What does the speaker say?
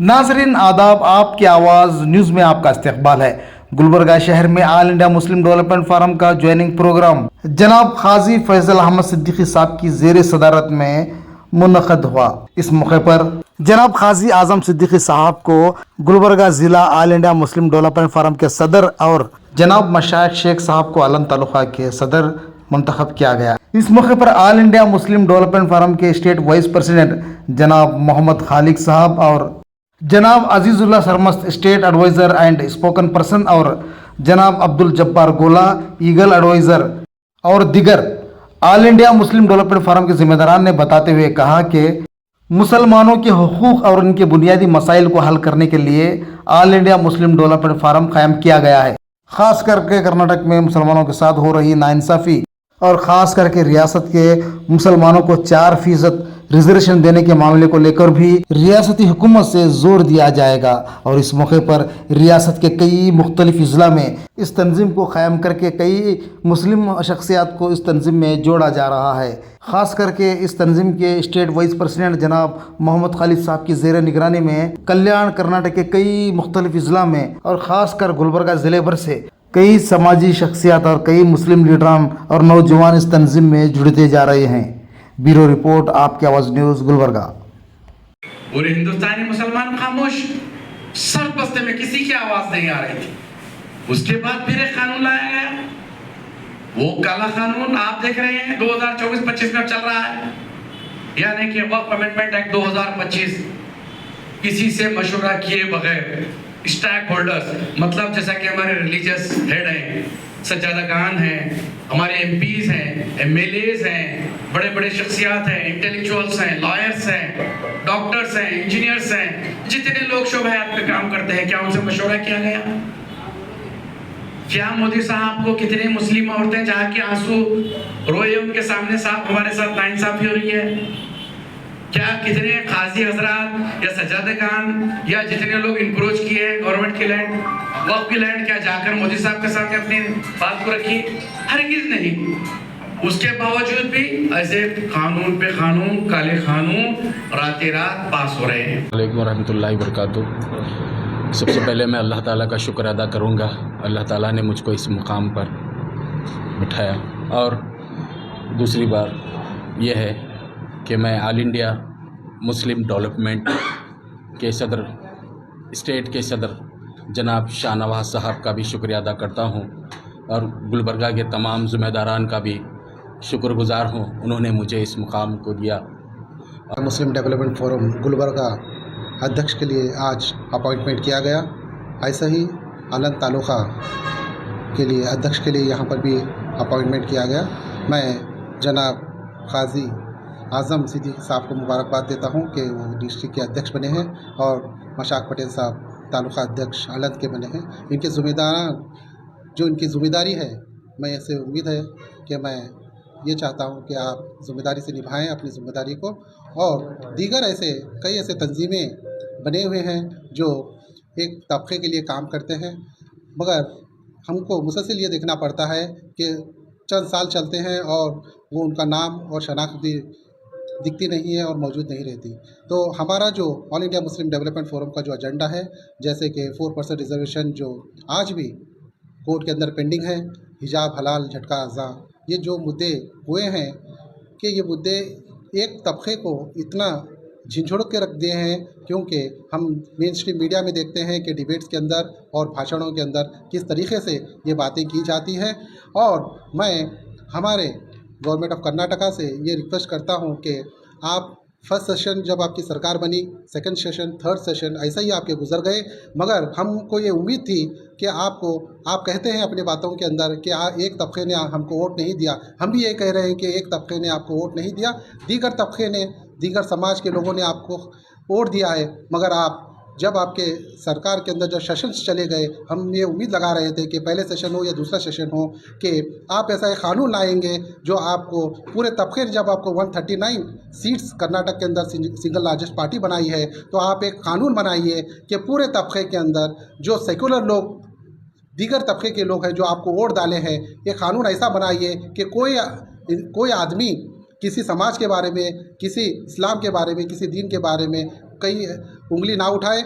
नाजरीन आदाब, आपकी आवाज़ न्यूज़ में आपका इस्तकबाल है। गुलबर्गा शहर में all India Muslim development forum का ज्वाइनिंग प्रोग्राम जनाब खाजी फैसल अहमद सिद्दीकी साहब की ज़ेर सदारत में मुनक़द हुआ। इस मौके पर जनाब खाजी आज़म सिद्दीकी साहब को गुलबर्गा ज़िला all India Muslim development forum के सदर और जनाब मशाइख शेख साहब को आलम तालुका के सदर मुंतखब किया गया। इस मौके पर all India Muslim development forum के स्टेट वाइस प्रेसिडेंट जनाब मोहम्मद खालिक साहब और जनाब Azizullah Sarmast state adviser and spoken person और जनाब अब्दुल जब्बार गोला ईगल एडवाइज़र और दिगर all India Muslim development forum के जिम्मेदारान ने बताते हुए कहा कि मुसलमानों के हुकूक और उनके बुनियादी मसाइल को हल करने के लिए all India Muslim development forum कायम किया गया है। ख़ास करके कर्नाटक में मुसलमानों के साथ हो रही नाइंसाफ़ी और ख़ास करके रियासत के मुसलमानों को 4% रिजर्वेशन देने के मामले को लेकर भी रियासती हुकूमत से जोर दिया जाएगा और इस मौके पर रियासत के कई मुख्तलिफ अजला में इस तंजीम को क़ायम करके कई मुस्लिम शख्सियात को इस तंजीम में जोड़ा जा रहा है। ख़ास करके इस तंजीम के स्टेट वाइस प्रेसिडेंट जनाब मोहम्मद खालिद साहब की ज़ेर निगरानी में कल्याण कर्नाटक के कई मुख्तलिफ अजला में और ख़ास कर गुलबर्गा ज़िले भर से कई समाजी शख्सियात और कई मुस्लिम लीडरान और नौजवान इस तंजीम में जुड़ते जा रहे हैं। ब्यूरो रिपोर्ट, आपकी आवाज़ न्यूज़, गुलबर्गा। पूरे हिंदुस्तानी मुसलमान खामोश, सर बस्ते में किसी की आवाज नहीं आ रही थी। उसके बाद फिर एक कानून लाया गया, वो काला कानून आप देख रहे हैं 2024-25 में चल रहा है, यानी कि वक्फ अमेंडमेंट एक्ट 2025 किसी से मशवरा किए बगैर स्टेक होल्डर्स, मतलब जैसा कि हमारे रिलीजियस हेड हैं, सज्जादगान हैं, हमारे एमपीज हैं, एमएलएज हैं, बड़े बड़े शख्सियात हैं, इंटेलेक्चुअल्स हैं, लॉयर्स हैं, डॉक्टर्स हैं, इंजीनियर्स हैं, जितने लोग शोबा हयात पे काम करते हैं, क्या उनसे मशवरा किया गया? क्या मोदी साहब को कितने मुस्लिम औरतें जहाँ के आंसू रोए उनके सामने साहब हमारे साथ नाइंसाफी हो रही है? क्या कितने काजी हजरात या सज्जादगान या जितने लोग इंक्रोच किए गवर्नमेंट की लैंड, वक्फ की लैंड, क्या जाकर मोदी साहब के सामने अपनी बात को रखी? हरगिज़ नहीं। उसके बावजूद भी ऐसे कानून पे कानून, काले कानून रातें रात पास हो रहे हैं। वालेकुम रहमतुल्लाहि व बरकातुहू। सबसे पहले मैं अल्लाह ताला का शुक्र अदा करूँगा। अल्लाह ताला ने मुझको इस मुकाम पर बिठाया और दूसरी बात यह है कि मैं ऑल इंडिया मुस्लिम डेवलपमेंट के सदर, स्टेट के सदर जनाब शाहनवाज साहब का भी शुक्रिया अदा करता हूँ और गुलबर्गा के तमाम ज़िम्मेदारान का भी शुक्रगुज़ार हूँ, उन्होंने मुझे इस मुकाम को दिया। मुस्लिम डेवलपमेंट फोरम गुलबर्गा अध्यक्ष के लिए आज अपॉइंटमेंट किया गया। ऐसा ही आलम तालुका के लिए अध्यक्ष के लिए यहाँ पर भी अपॉइंटमेंट किया गया। मैं जनाब खाजी आज़म सिद्दीकी साहब को मुबारकबाद देता हूँ कि वो डिस्ट्रिक्ट के अध्यक्ष बने हैं और मशाक पटेल साहब तालुका अध्यक्ष आलंद के बने हैं। इनके ज़िम्मेदार जो इनकी ज़िम्मेदारी है, मैं ऐसे उम्मीद है कि मैं ये चाहता हूँ कि आप ज़िम्मेदारी से निभाएं अपनी ज़िम्मेदारी को। और दीगर ऐसे कई ऐसे तंजीमें बने हुए हैं जो एक तबके के लिए काम करते हैं, मगर हमको मुसलसल ये देखना पड़ता है कि चंद साल चलते हैं और वो उनका नाम और शनाख्त भी दिखती नहीं है और मौजूद नहीं रहती। तो हमारा जो all India Muslim development forum का जो एजेंडा है, जैसे कि 4% रिजर्वेशन जो आज भी कोर्ट के अंदर पेंडिंग है, हिजाब हलाल झटका अज़ा, ये जो मुद्दे हुए हैं कि ये मुद्दे एक तबके को इतना झिझोड़ के रख दिए हैं, क्योंकि हम मेन स्ट्रीम मीडिया में देखते हैं कि डिबेट्स के अंदर और भाषणों के अंदर किस तरीके से ये बातें की जाती हैं। और मैं हमारे गवर्नमेंट ऑफ कर्नाटका से ये रिक्वेस्ट करता हूँ कि आप फर्स्ट सेशन जब आपकी सरकार बनी, सेकंड सेशन, थर्ड सेशन ऐसा ही आपके गुजर गए, मगर हमको ये उम्मीद थी कि आप कहते हैं अपनी बातों के अंदर कि एक तबके ने हमको वोट नहीं दिया। हम भी ये कह रहे हैं कि एक तबके ने आपको वोट नहीं दिया, दीगर तबके ने, दीगर समाज के लोगों ने आपको वोट दिया है। मगर आप जब आपके सरकार के अंदर जो सेशंस चले गए, हम ये उम्मीद लगा रहे थे कि पहले सेशन हो या दूसरा सेशन हो कि आप ऐसा एक कानून लाएंगे जो आपको पूरे तबके, जब आपको 139 सीट्स कर्नाटक के अंदर सिंगल लार्जेस्ट पार्टी बनाई है, तो आप एक कानून बनाइए कि पूरे तबके के अंदर जो सेकुलर लोग, दीगर तबके के लोग हैं जो आपको वोट डाले हैं, ये कानून ऐसा बनाइए कि कोई आदमी किसी समाज के बारे में, किसी इस्लाम के बारे में, किसी दीन के बारे में कहीं उंगली ना उठाए।